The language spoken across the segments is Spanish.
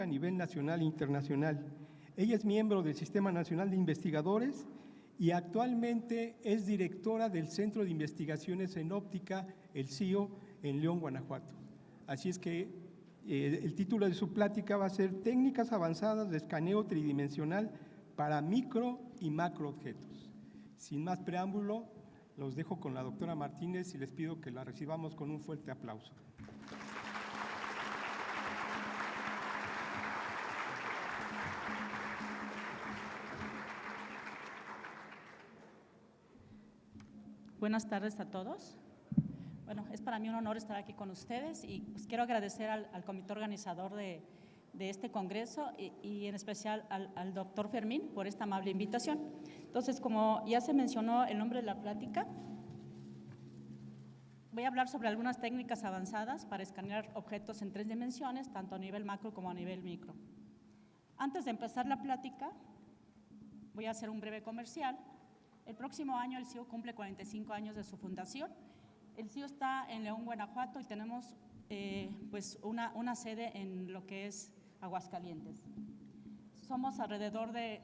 A nivel nacional e internacional. Ella es miembro del Sistema Nacional de Investigadores y actualmente es directora del Centro de Investigaciones en Óptica, el CIO, en León, Guanajuato. Así es que el título de su plática va a ser Técnicas avanzadas de escaneo tridimensional para micro y macro objetos. Sin más preámbulo, los dejo con la doctora Martínez y les pido que la recibamos con un fuerte aplauso. Buenas tardes a todos. Bueno, es para mí un honor estar aquí con ustedes y pues quiero agradecer al comité organizador de este congreso y en especial al doctor Fermín por esta amable invitación. Entonces, como ya se mencionó el nombre de la plática, voy a hablar sobre algunas técnicas avanzadas para escanear objetos en 3 dimensiones, tanto a nivel macro como a nivel micro. Antes de empezar la plática, voy a hacer un breve comercial. El próximo año el CIO cumple 45 años de su fundación. El CIO está en León, Guanajuato y tenemos pues una sede en lo que es Aguascalientes. Somos alrededor de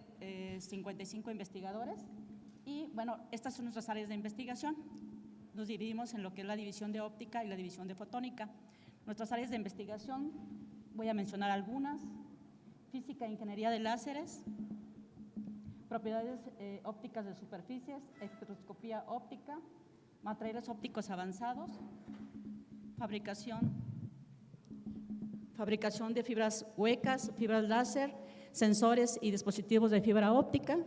55 investigadores y, bueno, estas son nuestras áreas de investigación. Nos dividimos en lo que es la división de óptica y la división de fotónica. Nuestras áreas de investigación, voy a mencionar algunas: física e ingeniería de láseres, propiedades ópticas de superficies, espectroscopía óptica, materiales ópticos avanzados, fabricación de fibras huecas, fibras láser, sensores y dispositivos de fibra óptica,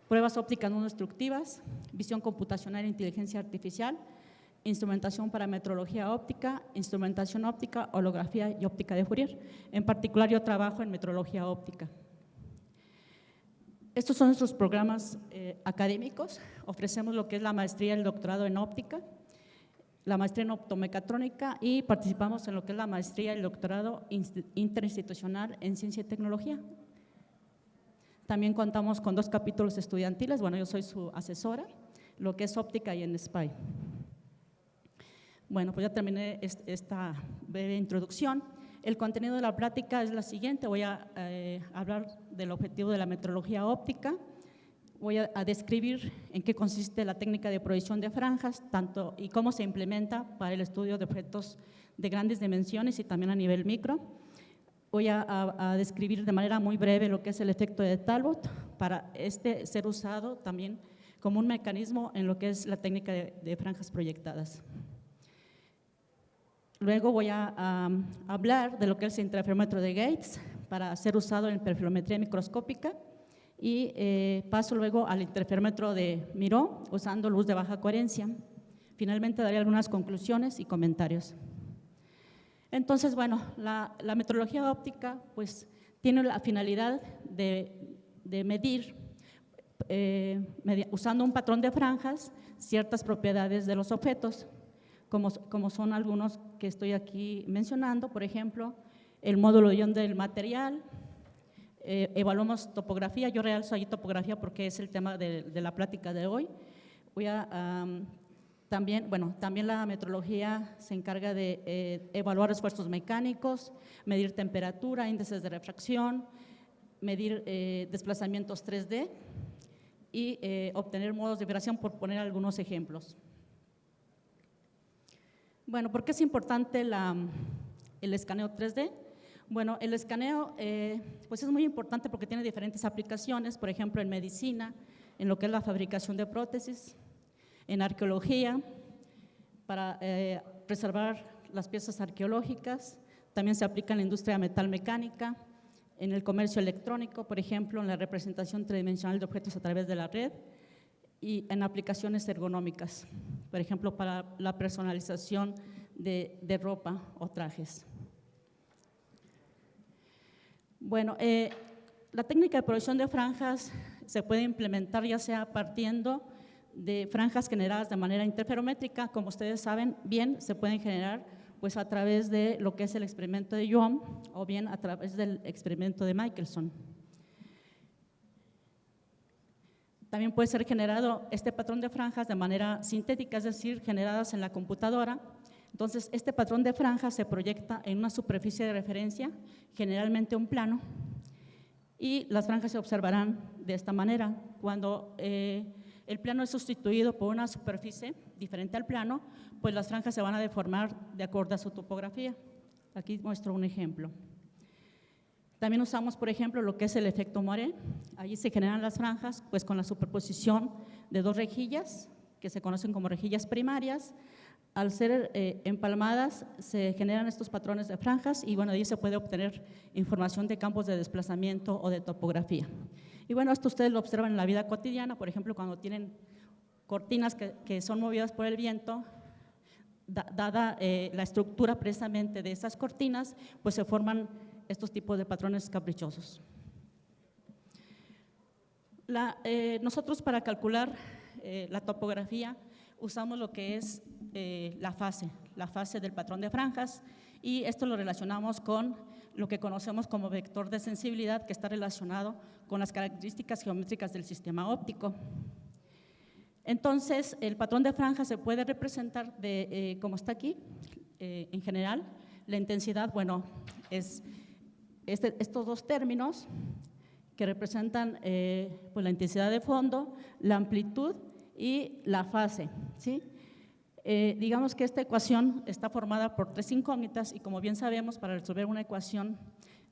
pruebas ópticas no destructivas, visión computacional e inteligencia artificial, instrumentación para metrología óptica, instrumentación óptica, holografía y óptica de Fourier. En particular, yo trabajo en metrología óptica. Estos son nuestros programas académicos. Ofrecemos lo que es la maestría y el doctorado en óptica, la maestría en optomecatrónica y participamos en lo que es la maestría y el doctorado interinstitucional en ciencia y tecnología. También contamos con 2 capítulos estudiantiles. Bueno, yo soy su asesora, lo que es óptica y en SPY. Bueno, pues ya terminé esta breve introducción. El contenido de la plática es la siguiente. Voy a hablar del objetivo de la metrología óptica. Voy a describir en qué consiste la técnica de proyección de franjas y cómo se implementa para el estudio de objetos de grandes dimensiones y también a nivel micro. Voy a describir de manera muy breve lo que es el efecto de Talbot para ser usado también como un mecanismo en lo que es la técnica de franjas proyectadas. Luego voy a hablar de lo que es el interferómetro de Gates para ser usado en perfilometría microscópica y paso luego al interferómetro de Miró usando luz de baja coherencia. Finalmente daré algunas conclusiones y comentarios. Entonces, bueno, la metrología óptica pues tiene la finalidad de medir usando un patrón de franjas ciertas propiedades de los objetos, como son algunos que estoy aquí mencionando. Por ejemplo, el módulo de ion del material, evaluamos topografía. Yo realzo ahí topografía porque es el tema de la plática de hoy. También la metrología se encarga de evaluar esfuerzos mecánicos, medir temperatura, índices de refracción, medir desplazamientos 3D y obtener modos de vibración, por poner algunos ejemplos. Bueno, ¿por qué es importante el escaneo 3D? Bueno, el escaneo pues es muy importante porque tiene diferentes aplicaciones, por ejemplo, en medicina, en lo que es la fabricación de prótesis, en arqueología, para preservar las piezas arqueológicas. También se aplica en la industria metalmecánica, en el comercio electrónico, por ejemplo, en la representación tridimensional de objetos a través de la red y en aplicaciones ergonómicas, por ejemplo, para la personalización de ropa o trajes. Bueno, la técnica de proyección de franjas se puede implementar ya sea partiendo de franjas generadas de manera interferométrica. Como ustedes saben bien, se pueden generar pues a través de lo que es el experimento de Young o bien a través del experimento de Michelson. También puede ser generado este patrón de franjas de manera sintética, es decir, generadas en la computadora. Entonces, este patrón de franjas se proyecta en una superficie de referencia, generalmente un plano, y las franjas se observarán de esta manera. Cuando el plano es sustituido por una superficie diferente al plano, pues las franjas se van a deformar de acuerdo a su topografía. Aquí muestro un ejemplo. También usamos, por ejemplo, lo que es el efecto Moiré. Allí se generan las franjas pues con la superposición de 2 rejillas, que se conocen como rejillas primarias. Al ser empalmadas, se generan estos patrones de franjas y bueno, de ahí se puede obtener información de campos de desplazamiento o de topografía. Y bueno, esto ustedes lo observan en la vida cotidiana, por ejemplo, cuando tienen cortinas que son movidas por el viento, dada la estructura precisamente de esas cortinas, pues se forman estos tipos de patrones caprichosos. Nosotros para calcular la topografía usamos lo que es la fase del patrón de franjas, y esto lo relacionamos con lo que conocemos como vector de sensibilidad, que está relacionado con las características geométricas del sistema óptico. Entonces, el patrón de franjas se puede representar como está aquí, en general. La intensidad, bueno, es estos dos términos que representan pues la intensidad de fondo, la amplitud y la fase, ¿sí? Digamos que esta ecuación está formada por tres incógnitas y como bien sabemos, para resolver una ecuación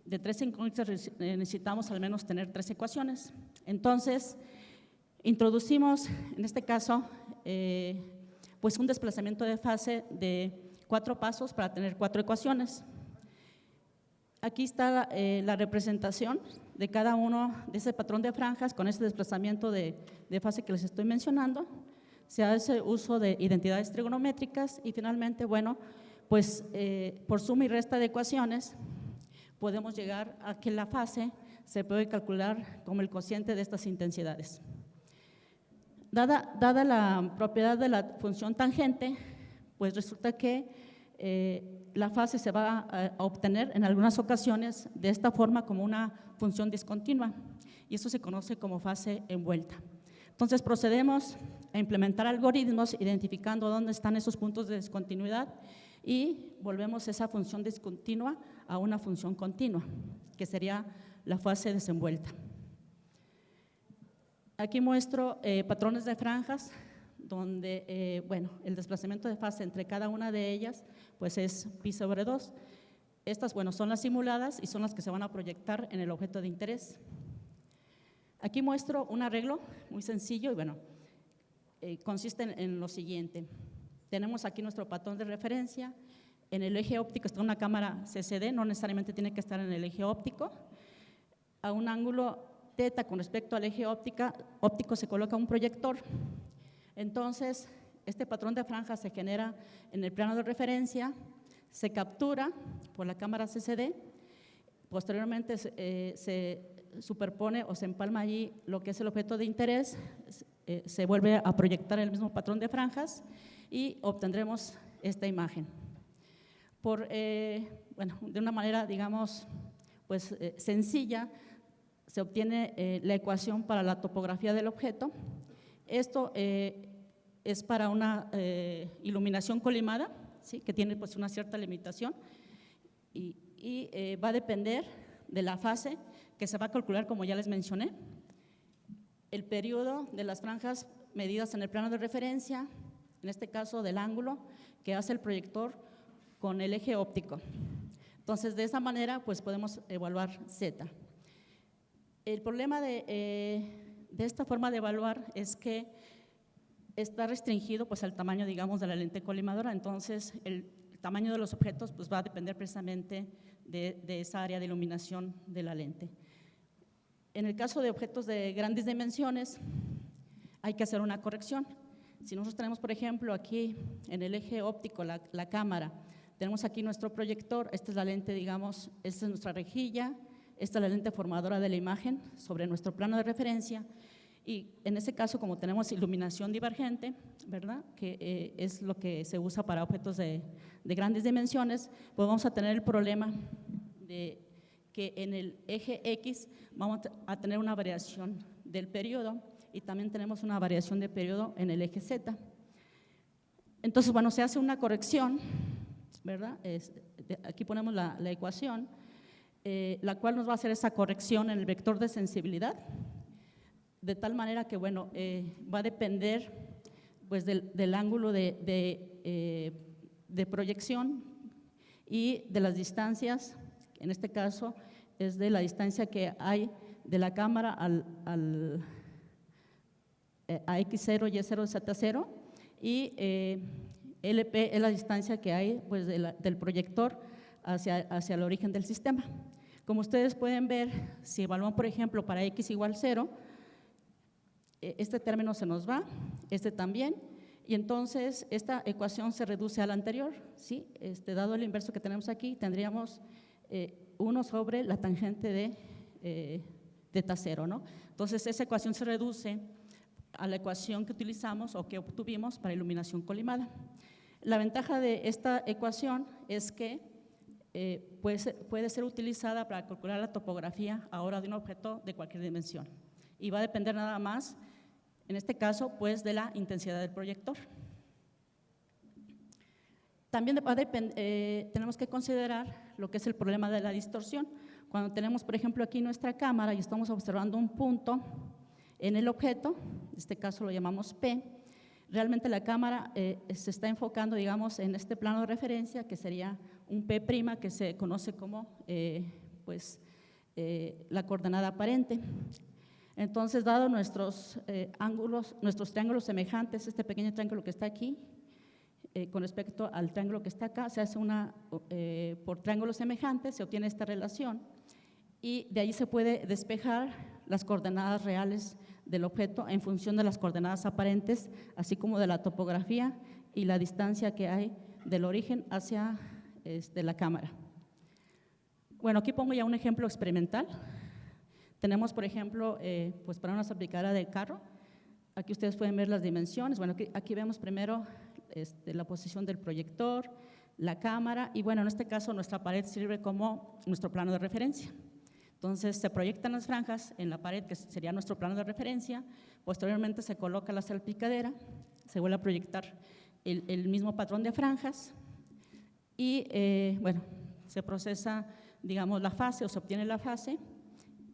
de tres incógnitas necesitamos al menos tener tres ecuaciones. Entonces, introducimos en este caso pues un desplazamiento de fase de 4 pasos para tener 4 ecuaciones. Aquí está la representación de cada uno de ese patrón de franjas con ese desplazamiento de fase que les estoy mencionando. Se hace uso de identidades trigonométricas y finalmente, bueno, pues por suma y resta de ecuaciones podemos llegar a que la fase se puede calcular como el cociente de estas intensidades. Dada la propiedad de la función tangente, pues resulta que la fase se va a obtener en algunas ocasiones de esta forma como una función discontinua y eso se conoce como fase envuelta. Entonces procedemos a implementar algoritmos identificando dónde están esos puntos de discontinuidad y volvemos esa función discontinua a una función continua, que sería la fase desenvuelta. Aquí muestro patrones de franjas donde, bueno, el desplazamiento de fase entre cada una de ellas pues es pi/2. Estas, bueno, son las simuladas y son las que se van a proyectar en el objeto de interés. Aquí muestro un arreglo muy sencillo y, bueno, consiste en lo siguiente. Tenemos aquí nuestro patrón de referencia. En el eje óptico está una cámara CCD, no necesariamente tiene que estar en el eje óptico. A un ángulo θ con respecto al eje óptico se coloca un proyector. Entonces, este patrón de franja se genera en el plano de referencia, se captura por la cámara CCD, posteriormente se superpone o se empalma allí lo que es el objeto de interés, se vuelve a proyectar el mismo patrón de franjas y obtendremos esta imagen. Bueno, de una manera, digamos, pues sencilla, se obtiene la ecuación para la topografía del objeto. Esto es para una iluminación colimada, ¿sí? Que tiene pues una cierta limitación y va a depender de la fase que se va a calcular, como ya les mencioné, el periodo de las franjas medidas en el plano de referencia, en este caso del ángulo que hace el proyector con el eje óptico. Entonces, de esa manera, pues podemos evaluar Z. El problema de esta forma de evaluar es que está restringido pues al tamaño, digamos, de la lente colimadora, entonces el tamaño de los objetos pues va a depender precisamente de esa área de iluminación de la lente. En el caso de objetos de grandes dimensiones hay que hacer una corrección. Si nosotros tenemos, por ejemplo, aquí en el eje óptico la cámara, tenemos aquí nuestro proyector, esta es la lente, digamos, esta es nuestra rejilla, esta es la lente formadora de la imagen sobre nuestro plano de referencia y en ese caso, como tenemos iluminación divergente, ¿verdad?, que es lo que se usa para objetos de grandes dimensiones, pues vamos a tener el problema de que en el eje X vamos a tener una variación del periodo y también tenemos una variación de periodo en el eje Z. Entonces, bueno, se hace una corrección, ¿verdad? Aquí ponemos la ecuación, la cual nos va a hacer esa corrección en el vector de sensibilidad, de tal manera que, bueno, va a depender pues del ángulo de proyección y de las distancias, en este caso es de la distancia que hay de la cámara a X0, Y0, Z0 y LP es la distancia que hay pues del proyector hacia el origen del sistema. Como ustedes pueden ver, si evalúan, por ejemplo, para X igual 0, este término se nos va, este también, y entonces esta ecuación se reduce a la anterior, ¿sí? Dado el inverso que tenemos aquí, tendríamos 1 sobre la tangente de θ0, ¿no? Entonces esa ecuación se reduce a la ecuación que utilizamos o que obtuvimos para iluminación colimada. La ventaja de esta ecuación es que puede ser utilizada para calcular la topografía ahora de un objeto de cualquier dimensión y va a depender nada más, en este caso, pues de la intensidad del proyector. También tenemos que considerar lo que es el problema de la distorsión, Cuando tenemos, por ejemplo, aquí nuestra cámara y estamos observando un punto en el objeto, en este caso lo llamamos P, realmente la cámara se está enfocando, digamos, en este plano de referencia, que sería un P', que se conoce como la coordenada aparente. Entonces, dado nuestros nuestros triángulos semejantes, este pequeño triángulo que está aquí, con respecto al triángulo que está acá, se hace por triángulos semejantes, se obtiene esta relación y de ahí se puede despejar las coordenadas reales del objeto en función de las coordenadas aparentes, así como de la topografía y la distancia que hay del origen hacia la cámara. Bueno, aquí pongo ya un ejemplo experimental. Tenemos, por ejemplo, para una salpicadera de carro, aquí ustedes pueden ver las dimensiones. Bueno, aquí vemos primero la posición del proyector, la cámara y bueno, en este caso nuestra pared sirve como nuestro plano de referencia. Entonces se proyectan las franjas en la pared, que sería nuestro plano de referencia, posteriormente se coloca la salpicadera, se vuelve a proyectar el mismo patrón de franjas y bueno, se procesa, digamos, la fase o se obtiene la fase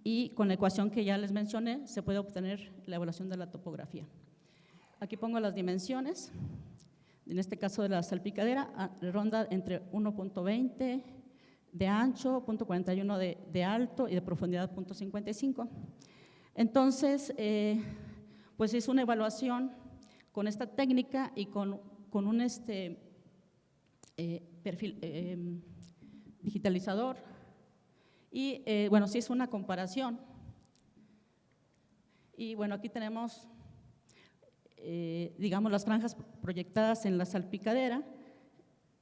y con la ecuación que ya les mencioné se puede obtener la evaluación de la topografía. Aquí pongo las dimensiones. En este caso de la salpicadera, ronda entre 1.20 de ancho, 0.41 de alto y de profundidad 0.55. Entonces, pues hice una evaluación con esta técnica y con un perfil digitalizador y bueno, se hizo una comparación y bueno, aquí tenemos digamos, las franjas proyectadas en la salpicadera,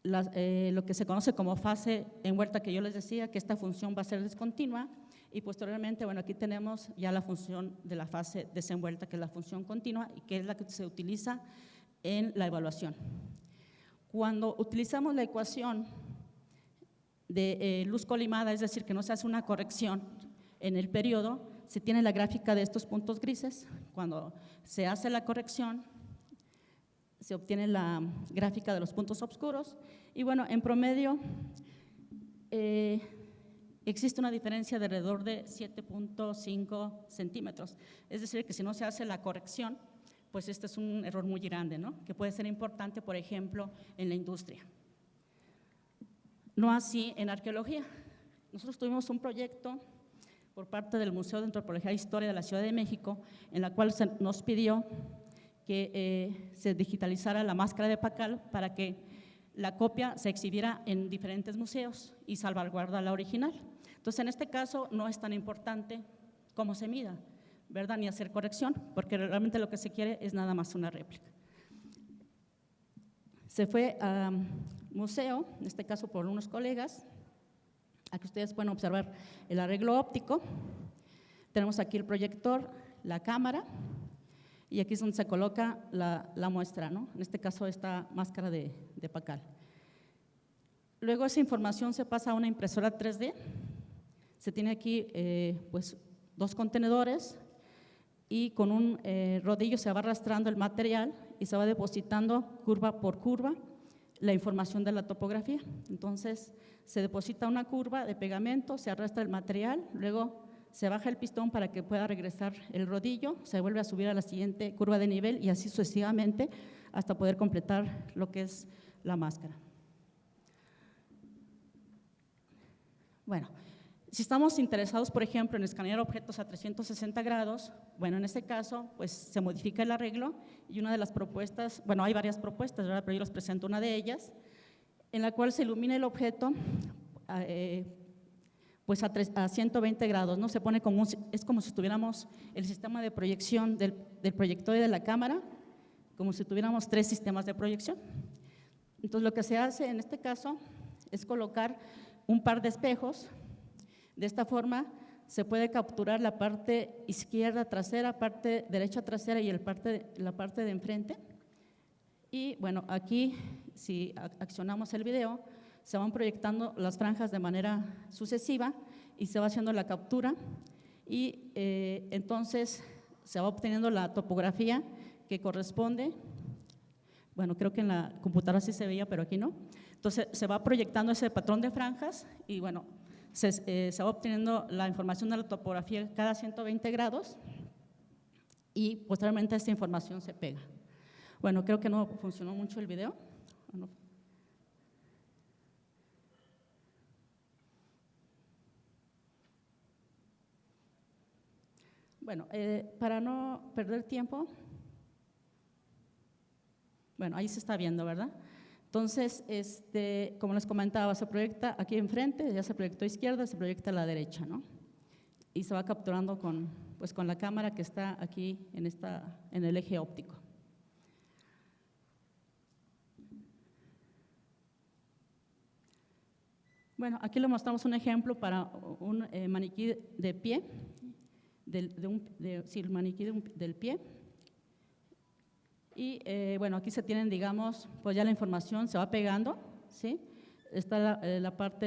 lo que se conoce como fase envuelta, que yo les decía que esta función va a ser discontinua, y posteriormente, bueno, aquí tenemos ya la función de la fase desenvuelta, que es la función continua y que es la que se utiliza en la evaluación. Cuando utilizamos la ecuación de luz colimada, es decir, que no se hace una corrección en el periodo, se tiene la gráfica de estos puntos grises. Cuando se hace la corrección, se obtiene la gráfica de los puntos oscuros y bueno, en promedio existe una diferencia de alrededor de 7.5 centímetros. Es decir, que si no se hace la corrección, pues este es un error muy grande, ¿no? Que puede ser importante, por ejemplo, en la industria. No así en arqueología. Nosotros tuvimos un proyecto por parte del Museo de Antropología e Historia de la Ciudad de México, en la cual se nos pidió que se digitalizara la máscara de Pacal para que la copia se exhibiera en diferentes museos y salvaguardar la original. Entonces, en este caso no es tan importante cómo se mida, ¿verdad? Ni hacer corrección, porque realmente lo que se quiere es nada más una réplica. Se fue al museo, en este caso por unos colegas. Aquí ustedes pueden observar el arreglo óptico. Tenemos aquí el proyector, la cámara, y aquí es donde se coloca la muestra, ¿no? En este caso, esta máscara de Pacal. Luego esa información se pasa a una impresora 3D. Se tiene aquí pues 2 contenedores y con un rodillo se va arrastrando el material y se va depositando curva por curva la información de la topografía. Entonces, se deposita una curva de pegamento, se arrastra el material, luego se baja el pistón para que pueda regresar el rodillo, se vuelve a subir a la siguiente curva de nivel y así sucesivamente hasta poder completar lo que es la máscara. Bueno, si estamos interesados, por ejemplo, en escanear objetos a 360 grados, bueno, en este caso, pues se modifica el arreglo y una de las propuestas, bueno, hay varias propuestas, ¿verdad? Pero yo les presento una de ellas, en la cual se ilumina el objeto pues a 120 grados, ¿no? Se pone como es como si tuviéramos el sistema de proyección del proyector y de la cámara, como si tuviéramos 3 sistemas de proyección. Entonces, lo que se hace en este caso es colocar un par de espejos. De esta forma se puede capturar la parte izquierda trasera, parte derecha trasera y la parte de enfrente. Y bueno, aquí si accionamos el video, se van proyectando las franjas de manera sucesiva y se va haciendo la captura y entonces se va obteniendo la topografía que corresponde. Bueno, creo que en la computadora sí se veía, pero aquí no. Entonces se va proyectando ese patrón de franjas y bueno, se va obteniendo la información de la topografía cada 120 grados y posteriormente esta información se pega. Bueno, creo que no funcionó mucho el video. No. Bueno, para no perder tiempo, bueno, ahí se está viendo, ¿verdad? Entonces, como les comentaba, se proyecta aquí enfrente, ya se proyectó a izquierda, se proyecta a la derecha, ¿no? Y se va capturando con la cámara que está aquí en el eje óptico. Bueno, aquí le mostramos un ejemplo para un maniquí de pie, el maniquí del pie. Y bueno, aquí se tienen, digamos, pues ya la información se va pegando, ¿sí? Está la parte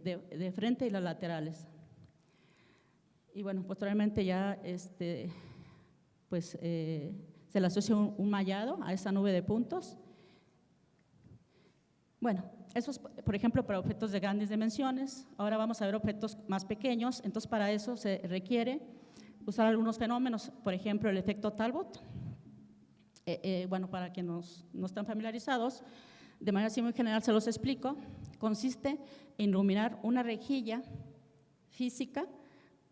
de frente y las laterales. Y bueno, posteriormente ya pues se le asocia un mallado a esa nube de puntos. Bueno, eso es, por ejemplo, para objetos de grandes dimensiones. Ahora vamos a ver objetos más pequeños, entonces para eso se requiere usar algunos fenómenos, por ejemplo, el efecto Talbot. Bueno, para quienes no están familiarizados, de manera así muy general se los explico, consiste en iluminar una rejilla física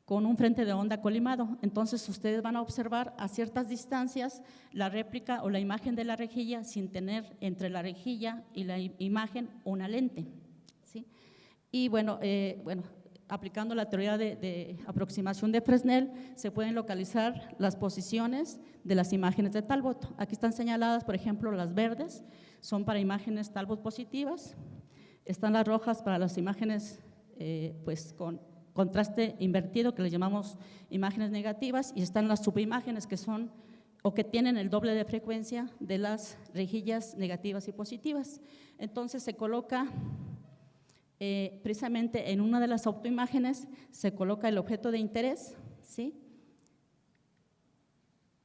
con un frente de onda colimado. Entonces ustedes van a observar a ciertas distancias la réplica o la imagen de la rejilla sin tener entre la rejilla y la imagen una lente, ¿sí? Y bueno, aplicando la teoría de aproximación de Fresnel, se pueden localizar las posiciones de las imágenes de Talbot. Aquí están señaladas, por ejemplo, las verdes son para imágenes Talbot positivas, están las rojas para las imágenes pues con contraste invertido, que le llamamos imágenes negativas, y están las subimágenes que son o que tienen el doble de frecuencia de las rejillas negativas y positivas. Entonces se coloca precisamente en una de las autoimágenes, se coloca el objeto de interés, ¿sí?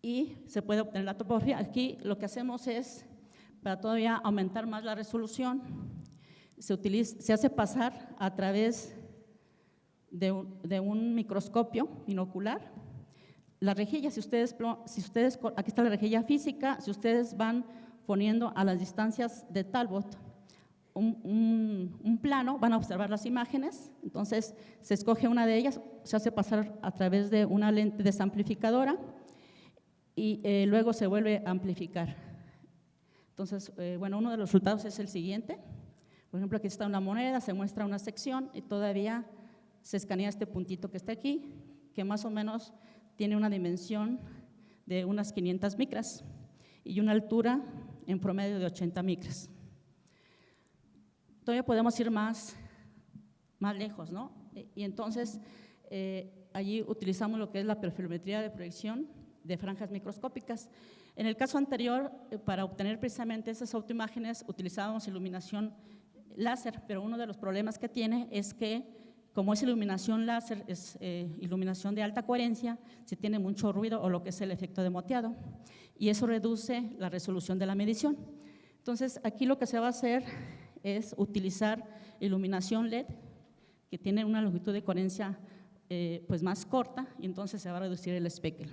Y se puede obtener la topografía. Aquí lo que hacemos es, para todavía aumentar más la resolución, se hace pasar a través de un microscopio binocular. La rejilla, si ustedes, aquí está la rejilla física, si ustedes van poniendo a las distancias de Talbot un plano, van a observar las imágenes, entonces se escoge una de ellas, se hace pasar a través de una lente desamplificadora y luego se vuelve a amplificar. Entonces, bueno, uno de los resultados es el siguiente. Por ejemplo, aquí está una moneda, se muestra una sección y todavía se escanea este puntito que está aquí, que más o menos tiene una dimensión de unas 500 micras y una altura en promedio de 80 micras. Todavía podemos ir más lejos, ¿no? Y entonces, allí utilizamos lo que es la perfilometría de proyección de franjas microscópicas. En el caso anterior, para obtener precisamente esas autoimágenes, utilizábamos iluminación láser, pero uno de los problemas que tiene es que, como es iluminación láser, es iluminación de alta coherencia, se tiene mucho ruido o lo que es el efecto de moteado, y eso reduce la resolución de la medición. Entonces, aquí lo que se va a hacer es utilizar iluminación LED, que tiene una longitud de coherencia pues más corta, y entonces se va a reducir el speckle.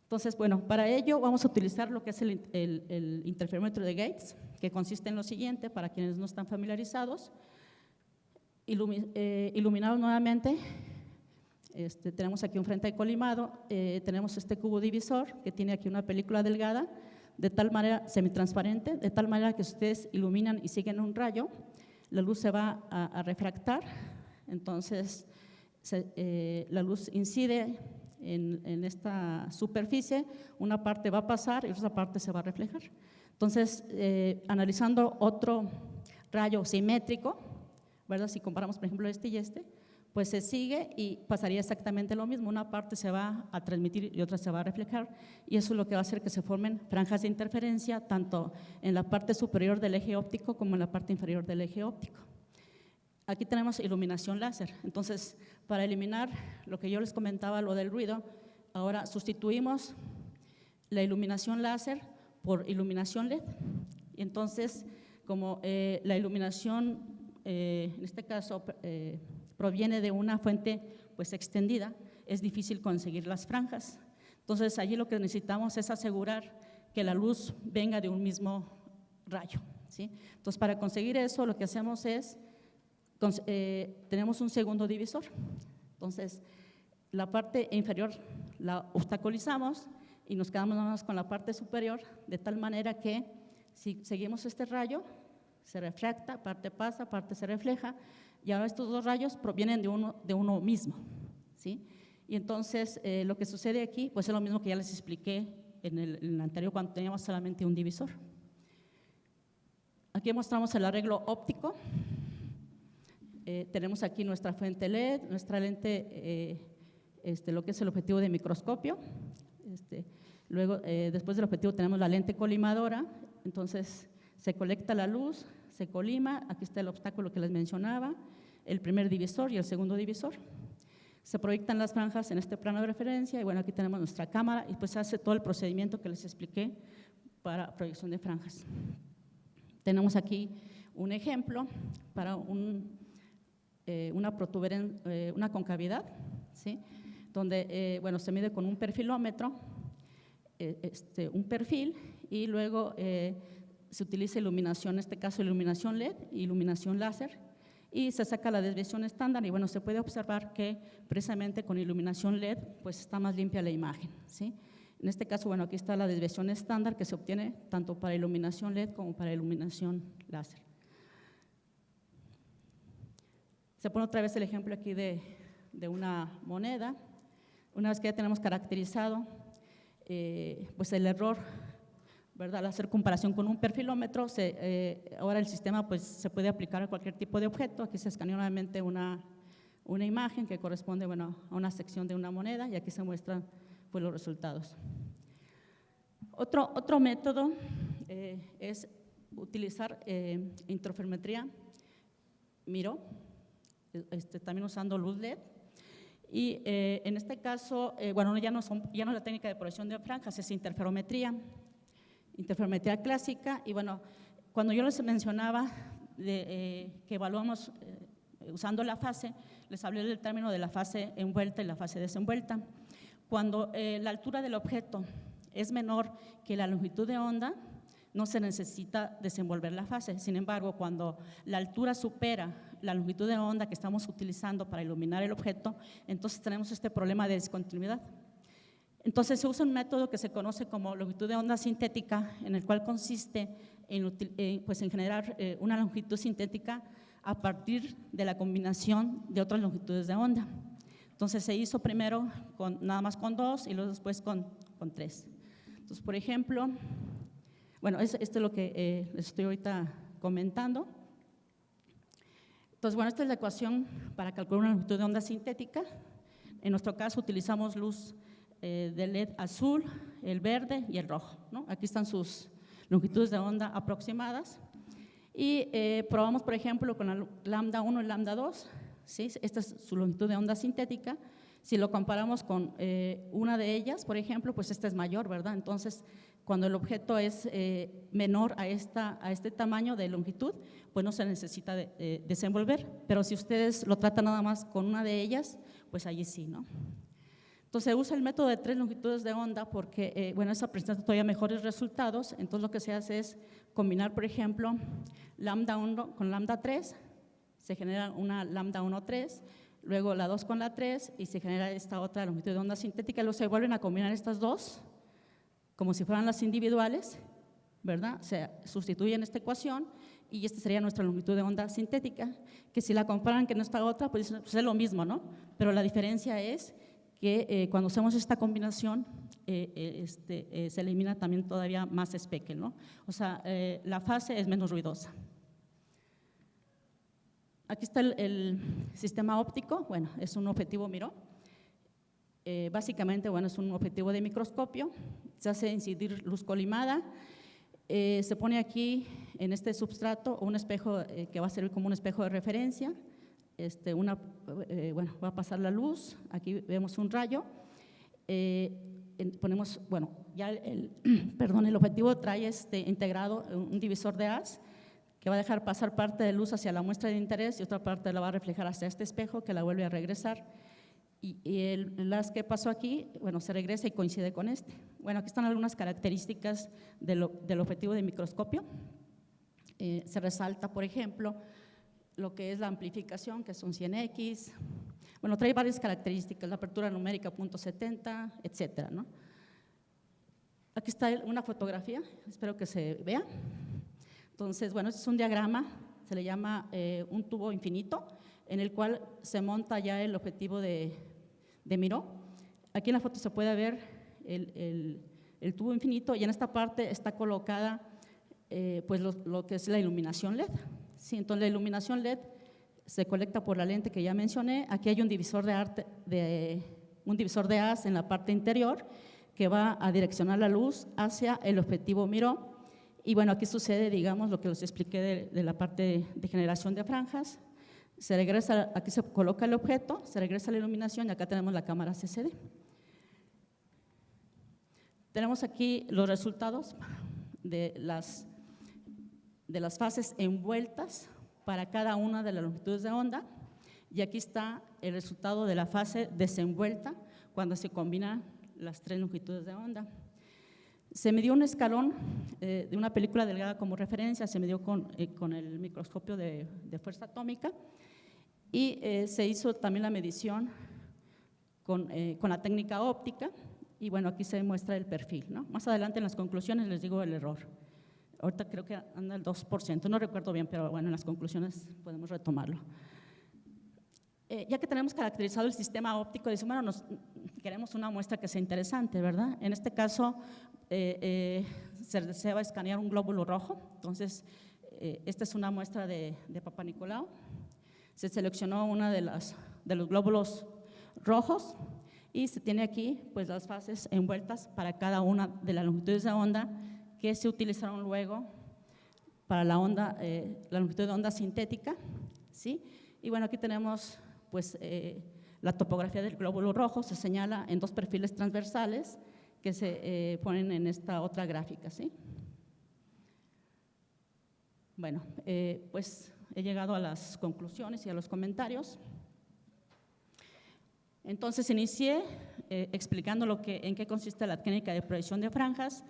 Entonces, bueno, para ello vamos a utilizar lo que es el interferómetro de Gates, que consiste en lo siguiente, para quienes no están familiarizados. Iluminados nuevamente, tenemos aquí un frente colimado, tenemos este cubo divisor que tiene aquí una película delgada, de tal manera semitransparente, de tal manera que ustedes iluminan y siguen un rayo, la luz se va a refractar, entonces la luz incide en esta superficie, una parte va a pasar y otra parte se va a reflejar. Entonces, analizando otro rayo simétrico, ¿verdad? Si comparamos, por ejemplo, este y este, pues se sigue y pasaría exactamente lo mismo, una parte se va a transmitir y otra se va a reflejar, y eso es lo que va a hacer que se formen franjas de interferencia tanto en la parte superior del eje óptico como en la parte inferior del eje óptico. Aquí tenemos iluminación láser, entonces para eliminar lo que yo les comentaba, lo del ruido, ahora sustituimos la iluminación láser por iluminación LED, y entonces como la iluminación en este caso, proviene de una fuente pues extendida, es difícil conseguir las franjas. Entonces, allí lo que necesitamos es asegurar que la luz venga de un mismo rayo, ¿sí? Entonces, para conseguir eso, lo que hacemos es, tenemos un segundo divisor. Entonces, la parte inferior la obstaculizamos y nos quedamos nada más con la parte superior, de tal manera que si seguimos este rayo, se refracta, parte pasa, parte se refleja, y ahora estos dos rayos provienen de uno mismo, ¿sí? Y entonces lo que sucede aquí pues es lo mismo que ya les expliqué en el anterior cuando teníamos solamente un divisor. Aquí mostramos el arreglo óptico. Tenemos aquí nuestra fuente LED, nuestra lente, lo que es el objetivo de microscopio. Luego, después del objetivo tenemos la lente colimadora. Entonces, se colecta la luz, se colima. Aquí está el obstáculo que les mencionaba, el primer divisor y el segundo divisor. Se proyectan las franjas en este plano de referencia y bueno, aquí tenemos nuestra cámara y pues se hace todo el procedimiento que les expliqué para proyección de franjas. Tenemos aquí un ejemplo para una protuberancia, una concavidad, ¿sí? Donde bueno, se mide con un perfilómetro, un perfil, y luego se utiliza iluminación, en este caso iluminación LED, iluminación láser, y se saca la desviación estándar y bueno, se puede observar que precisamente con iluminación LED pues está más limpia la imagen, ¿sí? En este caso, bueno, aquí está la desviación estándar que se obtiene tanto para iluminación LED como para iluminación láser. Se pone otra vez el ejemplo aquí de una moneda. Una vez que ya tenemos caracterizado pues el error, ¿verdad? Al hacer comparación con un perfilómetro, ahora el sistema pues, se puede aplicar a cualquier tipo de objeto. Aquí se escanea nuevamente una imagen que corresponde bueno, a una sección de una moneda y aquí se muestran pues, los resultados. Otro método es utilizar interferometría Miró, también usando luz LED. Y en este caso, bueno, ya no es la técnica de proyección de franjas, es interferometría clásica. Y bueno, cuando yo les mencionaba que evaluamos usando la fase, les hablé del término de la fase envuelta y la fase desenvuelta. Cuando la altura del objeto es menor que la longitud de onda, no se necesita desenvolver la fase. Sin embargo, cuando la altura supera la longitud de onda que estamos utilizando para iluminar el objeto, entonces tenemos este problema de discontinuidad. Entonces se usa un método que se conoce como longitud de onda sintética, en el cual consiste en generar una longitud sintética a partir de la combinación de otras longitudes de onda. Entonces se hizo primero nada más con 2 y luego después con 3. Entonces, por ejemplo, bueno, esto es lo que les estoy ahorita comentando. Entonces, bueno, esta es la ecuación para calcular una longitud de onda sintética. En nuestro caso utilizamos luz de LED azul, el verde y el rojo, ¿no? Aquí están sus longitudes de onda aproximadas. Y probamos, por ejemplo, con la lambda 1 y lambda 2, ¿sí? Esta es su longitud de onda sintética. Si lo comparamos con una de ellas, por ejemplo, pues esta es mayor, ¿verdad? Entonces, cuando el objeto es menor a este tamaño de longitud, pues no se necesita desenvolver, pero si ustedes lo tratan nada más con una de ellas, pues allí sí, ¿no? Entonces, se usa el método de 3 longitudes de onda porque, bueno, eso presenta todavía mejores resultados. Entonces, lo que se hace es combinar, por ejemplo, lambda 1 con lambda 3, se genera una lambda 1, 3, luego la 2 con la 3 y se genera esta otra longitud de onda sintética. Luego se vuelven a combinar estas dos como si fueran las individuales, ¿verdad? Se sustituyen esta ecuación y esta sería nuestra longitud de onda sintética, que si la comparan con esta otra, pues es lo mismo, ¿no? Pero la diferencia es que cuando hacemos esta combinación se elimina también todavía más speckle, ¿no? O sea, la fase es menos ruidosa. Aquí está el sistema óptico, bueno, es un objetivo Miró. Básicamente, bueno, es un objetivo de microscopio, se hace incidir luz colimada, se pone aquí en este substrato un espejo que va a servir como un espejo de referencia, bueno, va a pasar la luz, aquí vemos un rayo, ponemos, bueno, ya el objetivo trae integrado un divisor de haz que va a dejar pasar parte de luz hacia la muestra de interés y otra parte la va a reflejar hacia este espejo que la vuelve a regresar. Y el enlace que pasó aquí, bueno, se regresa y coincide con este. Bueno, aquí están algunas características del objetivo de microscopio. Se resalta, por ejemplo, lo que es la amplificación, que es un 100x. Bueno, trae varias características, la apertura numérica .70, etcétera, ¿no? Aquí está una fotografía, espero que se vea. Entonces, bueno, este es un diagrama, se le llama un tubo infinito, en el cual se monta ya el objetivo de Miró. Aquí en la foto se puede ver el tubo infinito y en esta parte está colocada pues lo que es la iluminación LED. Sí, entonces la iluminación LED se colecta por la lente que ya mencioné. Aquí hay un divisor de haz en la parte interior que va a direccionar la luz hacia el objetivo Miró. Y bueno, aquí sucede, digamos, lo que os expliqué de la parte de generación de franjas. Se regresa, aquí se coloca el objeto, se regresa la iluminación y acá tenemos la cámara CCD. Tenemos aquí los resultados de las fases envueltas para cada una de las longitudes de onda y aquí está el resultado de la fase desenvuelta cuando se combinan las 3 longitudes de onda. Se midió un escalón de una película delgada como referencia, se midió con el microscopio de fuerza atómica y se hizo también la medición con la técnica óptica y bueno, aquí se muestra el perfil, ¿no? Más adelante en las conclusiones les digo el error. Ahorita creo que anda el 2%, no recuerdo bien, pero bueno, en las conclusiones podemos retomarlo. Ya que tenemos caracterizado el sistema óptico, decimos, bueno, queremos una muestra que sea interesante, ¿verdad? En este caso, se desea escanear un glóbulo rojo, entonces, esta es una muestra de Papanicolau. Se seleccionó una de los glóbulos rojos y se tiene aquí pues, las fases envueltas para cada una de las longitudes de onda que se utilizaron luego para la longitud de onda sintética, ¿sí? Y bueno, aquí tenemos pues, la topografía del glóbulo rojo, se señala en 2 perfiles transversales que se ponen en esta otra gráfica, ¿sí? Bueno, pues he llegado a las conclusiones y a los comentarios. Entonces inicié explicando en qué consiste la técnica de proyección de franjas.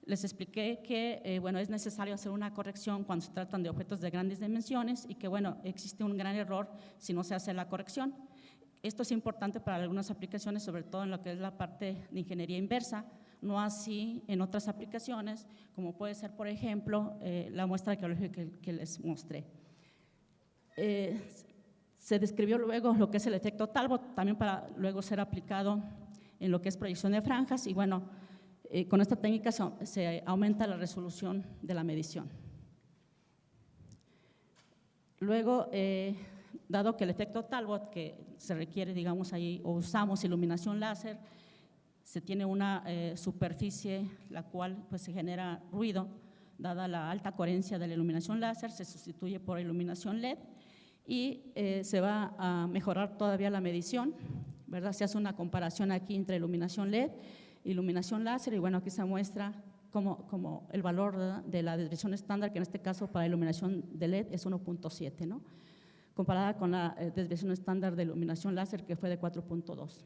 Les expliqué que bueno, es necesario hacer una corrección cuando se tratan de objetos de grandes dimensiones y que bueno, existe un gran error si no se hace la corrección. Esto es importante para algunas aplicaciones, sobre todo en lo que es la parte de ingeniería inversa, no así en otras aplicaciones, como puede ser, por ejemplo, la muestra arqueológica que les mostré. Se describió luego lo que es el efecto Talbot, también para luego ser aplicado en lo que es proyección de franjas y bueno, con esta técnica se aumenta la resolución de la medición. Luego, dado que el efecto Talbot, que se requiere, digamos, ahí, o usamos iluminación láser, se tiene una superficie la cual pues, se genera ruido, dada la alta coherencia de la iluminación láser, se sustituye por iluminación LED y se va a mejorar todavía la medición, ¿verdad? Se hace una comparación aquí entre iluminación LED, iluminación láser y bueno, aquí se muestra como el valor, ¿verdad?, de la desviación estándar, que en este caso para iluminación de LED es 1.7, ¿no?, comparada con la desviación estándar de iluminación láser que fue de 4.2.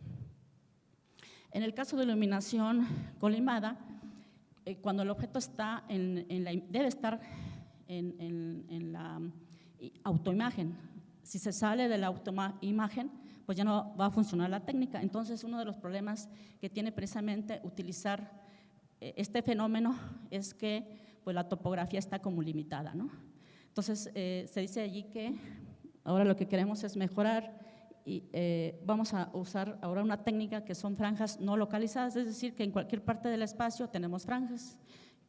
En el caso de iluminación colimada, cuando el objeto está debe estar en la autoimagen. Si se sale de la autoimagen, pues ya no va a funcionar la técnica. Entonces, uno de los problemas que tiene precisamente utilizar este fenómeno es que pues, la topografía está como limitada, ¿no? Entonces, se dice allí que ahora lo que queremos es mejorar y vamos a usar ahora una técnica que son franjas no localizadas, es decir, que en cualquier parte del espacio tenemos franjas,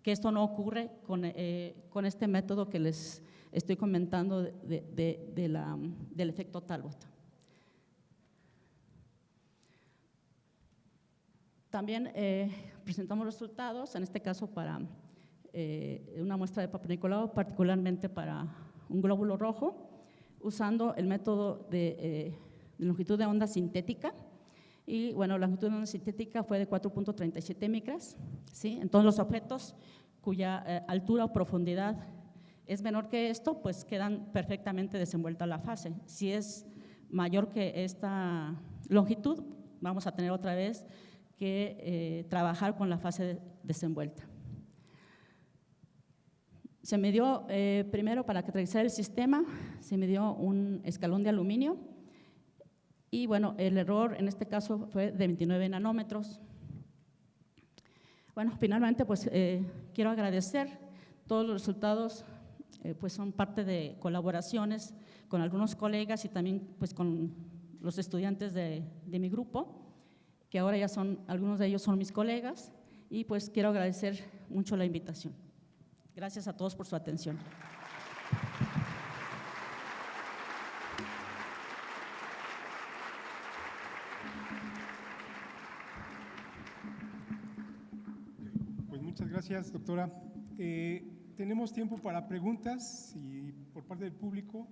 que esto no ocurre con este método que les estoy comentando del efecto Talbot. También presentamos resultados, en este caso para una muestra de Papanicolau, particularmente para un glóbulo rojo, usando el método de longitud de onda sintética. Y bueno, la longitud de onda sintética fue de 4.37 micras, ¿sí? En todos los objetos cuya altura o profundidad es menor que esto, pues quedan perfectamente desenvuelta la fase. Si es mayor que esta longitud, vamos a tener otra vez que trabajar con la fase desenvuelta. Se me dio, primero para que realizara el sistema, se me dio un escalón de aluminio y bueno, el error en este caso fue de 29 nanómetros. Bueno, finalmente pues quiero agradecer todos los resultados, pues son parte de colaboraciones con algunos colegas y también pues con los estudiantes de mi grupo, que ahora ya son, algunos de ellos son mis colegas, y pues quiero agradecer mucho la invitación. Gracias a todos por su atención. Pues muchas gracias, doctora. Tenemos tiempo para preguntas y por parte del público.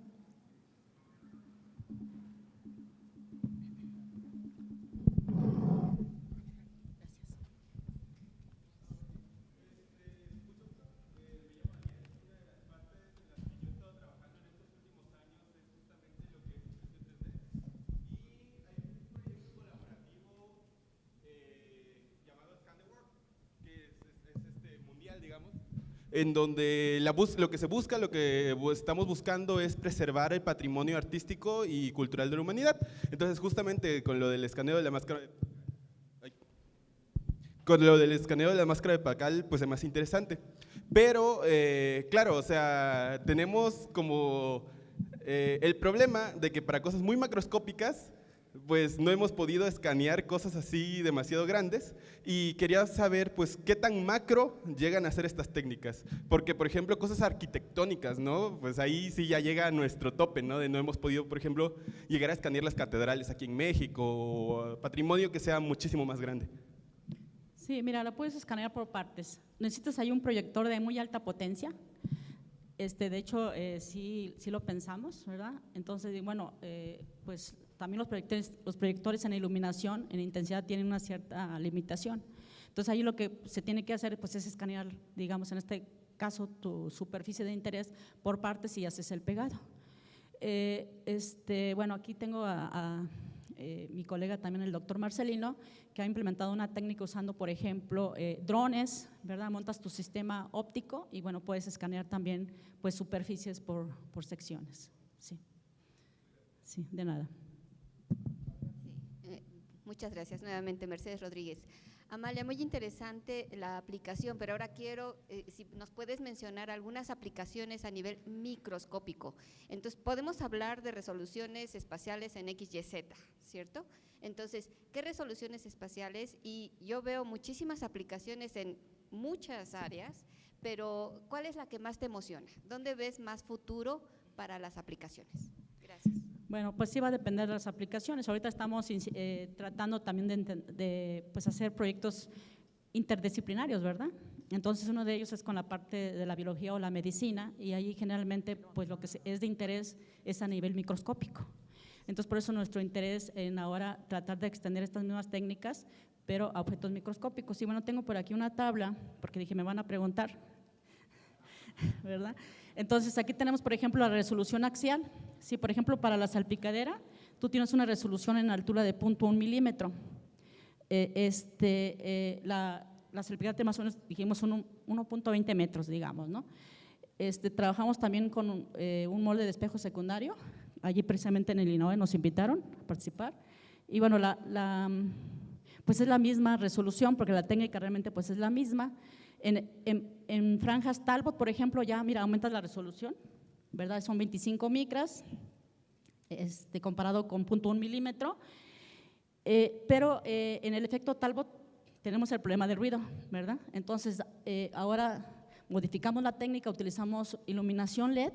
En donde lo que se busca, lo que estamos buscando es preservar el patrimonio artístico y cultural de la humanidad. Entonces, justamente con lo del escaneo de la máscara de Pacal, pues es más interesante. Pero, claro, o sea, tenemos como el problema de que para cosas muy macroscópicas, pues no hemos podido escanear cosas así demasiado grandes, y quería saber pues qué tan macro llegan a ser estas técnicas, porque por ejemplo cosas arquitectónicas, ¿no? Pues ahí sí ya llega a nuestro tope, ¿no? De no hemos podido, por ejemplo, llegar a escanear las catedrales aquí en México, o patrimonio que sea muchísimo más grande. Sí, mira, la puedes escanear por partes. Necesitas ahí un proyector de muy alta potencia. De hecho, sí lo pensamos, ¿verdad? Entonces, bueno, pues también los proyectores en iluminación, en intensidad, tienen una cierta limitación. Entonces, ahí lo que se tiene que hacer pues, es escanear, digamos, en este caso, tu superficie de interés por partes y haces el pegado. Bueno, aquí tengo a mi colega también, el doctor Marcelino, que ha implementado una técnica usando, por ejemplo, drones, ¿verdad? Montas tu sistema óptico y, bueno, puedes escanear también pues, superficies por secciones. Sí, sí, de nada. Muchas gracias nuevamente, Mercedes Rodríguez. Amalia, muy interesante la aplicación, pero ahora quiero, si nos puedes mencionar algunas aplicaciones a nivel microscópico. Entonces, podemos hablar de resoluciones espaciales en XYZ, ¿cierto? Entonces, ¿qué resoluciones espaciales? Y yo veo muchísimas aplicaciones en muchas áreas, pero ¿cuál es la que más te emociona? ¿Dónde ves más futuro para las aplicaciones? Gracias. Bueno, pues sí va a depender de las aplicaciones. Ahorita estamos tratando también de pues hacer proyectos interdisciplinarios, ¿verdad? Entonces uno de ellos es con la parte de la biología o la medicina, y ahí generalmente pues lo que es de interés es a nivel microscópico. Entonces por eso nuestro interés en ahora tratar de extender estas nuevas técnicas, pero a objetos microscópicos. Y bueno, tengo por aquí una tabla, porque dije me van a preguntar, ¿verdad? Entonces aquí tenemos por ejemplo la resolución axial. Si por ejemplo para la salpicadera tú tienes una resolución en altura de 0.1 milímetro, la salpicadera más o menos dijimos 1.20 metros, digamos, ¿no? Trabajamos también con un molde de espejo secundario, allí precisamente en el INOE nos invitaron a participar, y bueno, pues es la misma resolución porque la técnica realmente pues es la misma. En franjas Talbot, por ejemplo, ya mira, aumentas la resolución, ¿verdad? Son 25 micras, comparado con 0.1 milímetro, pero en el efecto Talbot tenemos el problema del ruido, ¿verdad? Entonces, ahora modificamos la técnica, utilizamos iluminación LED,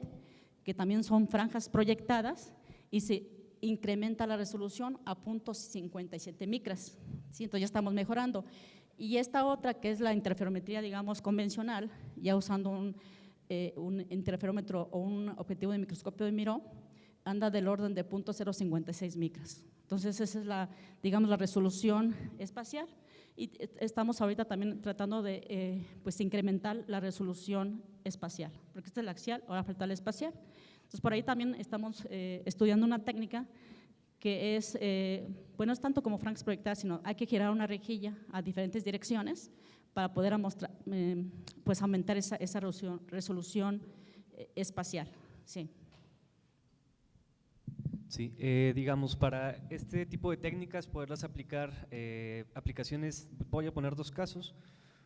que también son franjas proyectadas, y se incrementa la resolución a 0.57 micras, ¿sí? Entonces ya estamos mejorando. Y esta otra, que es la interferometría, digamos, convencional, ya usando un interferómetro o un objetivo de microscopio de Miró, anda del orden de 0.056 micras. Entonces, esa es la, digamos, la resolución espacial. Y estamos ahorita también tratando de pues incrementar la resolución espacial, porque esta es la axial, ahora falta la espacial. Entonces, por ahí también estamos estudiando una técnica que es, bueno, es tanto como Franks proyectar, sino hay que girar una rejilla a diferentes direcciones para poder pues aumentar esa resolución espacial. Sí. Sí, digamos, para este tipo de técnicas, poderlas aplicar, aplicaciones, voy a poner dos casos.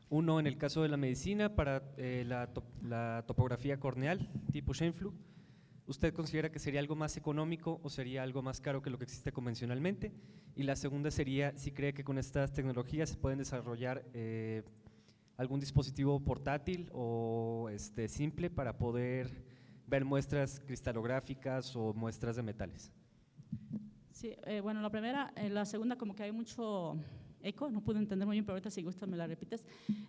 Uno en el caso de la medicina, para la topografía corneal, tipo Scheimpflug. ¿Usted considera que sería algo más económico o sería algo más caro que lo que existe convencionalmente? Y la segunda sería, si cree que con estas tecnologías se pueden desarrollar algún dispositivo portátil o simple para poder ver muestras cristalográficas o muestras de metales. Sí, bueno, la primera, la segunda como que hay mucho eco, no pude entender muy bien, pero ahorita si gustas me la repites.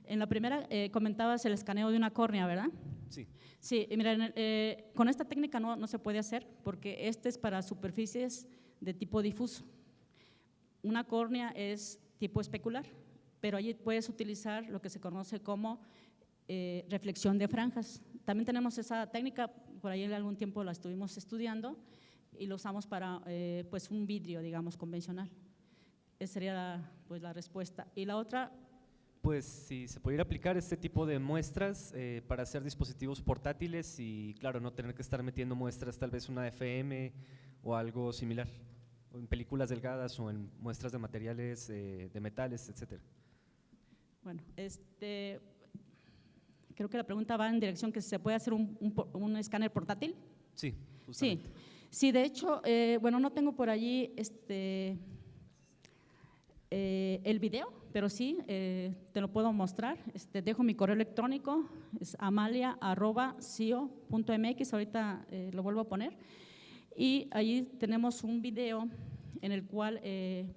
En la primera comentabas el escaneo de una córnea, ¿verdad? Sí. Sí, mira, con esta técnica no se puede hacer porque este es para superficies de tipo difuso. Una córnea es tipo especular, pero allí puedes utilizar lo que se conoce como reflexión de franjas. También tenemos esa técnica, por ahí en algún tiempo la estuvimos estudiando y lo usamos para pues un vidrio, digamos, convencional. Esa sería pues la respuesta. Y la otra… Pues si se pudiera aplicar este tipo de muestras para hacer dispositivos portátiles y claro, no tener que estar metiendo muestras, tal vez una FM o algo similar, o en películas delgadas o en muestras de materiales de metales, etcétera. Bueno, creo que la pregunta va en dirección que si se puede hacer un escáner portátil. Sí, justamente. Sí, de hecho, bueno, no tengo por allí el video, pero sí, te lo puedo mostrar. Dejo mi correo electrónico, es amalia@cio.mx, ahorita lo vuelvo a poner. Y allí tenemos un video en el cual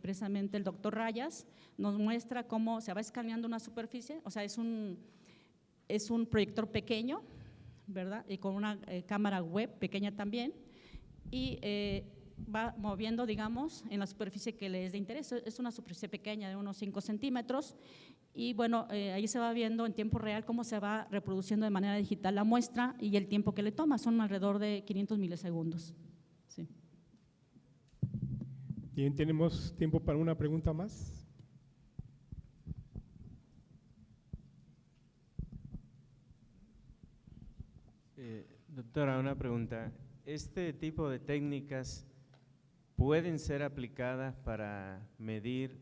precisamente el doctor Rayas nos muestra cómo se va escaneando una superficie, o sea, es un proyector pequeño, ¿verdad? Y con una cámara web pequeña también, y va moviendo, digamos, en la superficie que le es de interés. Es una superficie pequeña de unos 5 centímetros y bueno, ahí se va viendo en tiempo real cómo se va reproduciendo de manera digital la muestra y el tiempo que le toma, son alrededor de 500 milisegundos. Sí. Bien, tenemos tiempo para una pregunta más. Doctora, una pregunta. ¿Este tipo de técnicas pueden ser aplicadas para medir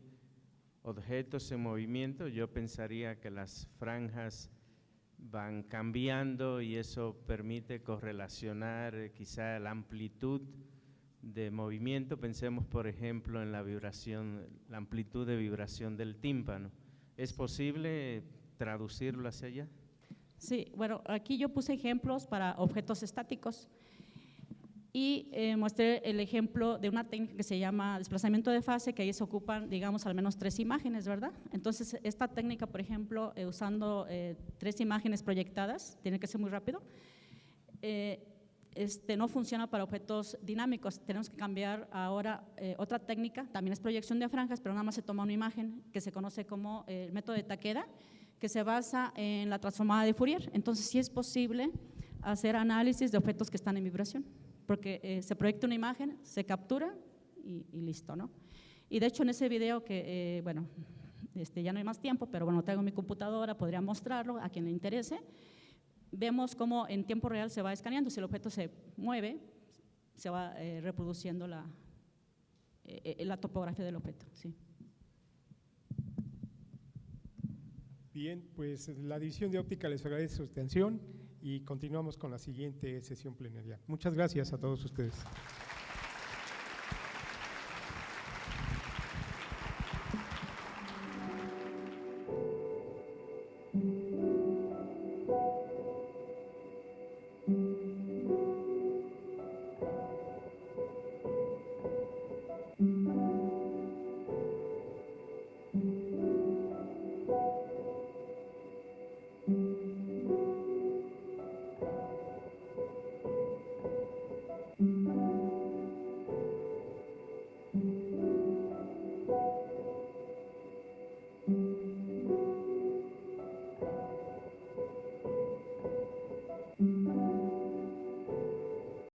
objetos en movimiento? Yo pensaría que las franjas van cambiando y eso permite correlacionar quizá la amplitud de movimiento. Pensemos, por ejemplo, en la vibración, la amplitud de vibración del tímpano. ¿Es posible traducirlo hacia allá? Sí, bueno, aquí yo puse ejemplos para objetos estáticos y mostré el ejemplo de una técnica que se llama desplazamiento de fase, que ahí se ocupan, digamos, al menos 3 imágenes, ¿verdad? Entonces, esta técnica, por ejemplo, usando 3 imágenes proyectadas, tiene que ser muy rápido, no funciona para objetos dinámicos. Tenemos que cambiar ahora otra técnica, también es proyección de franjas, pero nada más se toma una imagen que se conoce como el método de Takeda, que se basa en la transformada de Fourier. Entonces, sí es posible hacer análisis de objetos que están en vibración, porque se proyecta una imagen, se captura y listo, ¿no? Y de hecho, en ese video que, bueno, ya no hay más tiempo, pero bueno, traigo mi computadora, podría mostrarlo a quien le interese. Vemos cómo en tiempo real se va escaneando, si el objeto se mueve, se va reproduciendo la topografía del objeto, sí. Bien, pues la División de Óptica les agradece su atención y continuamos con la siguiente sesión plenaria. Muchas gracias a todos ustedes.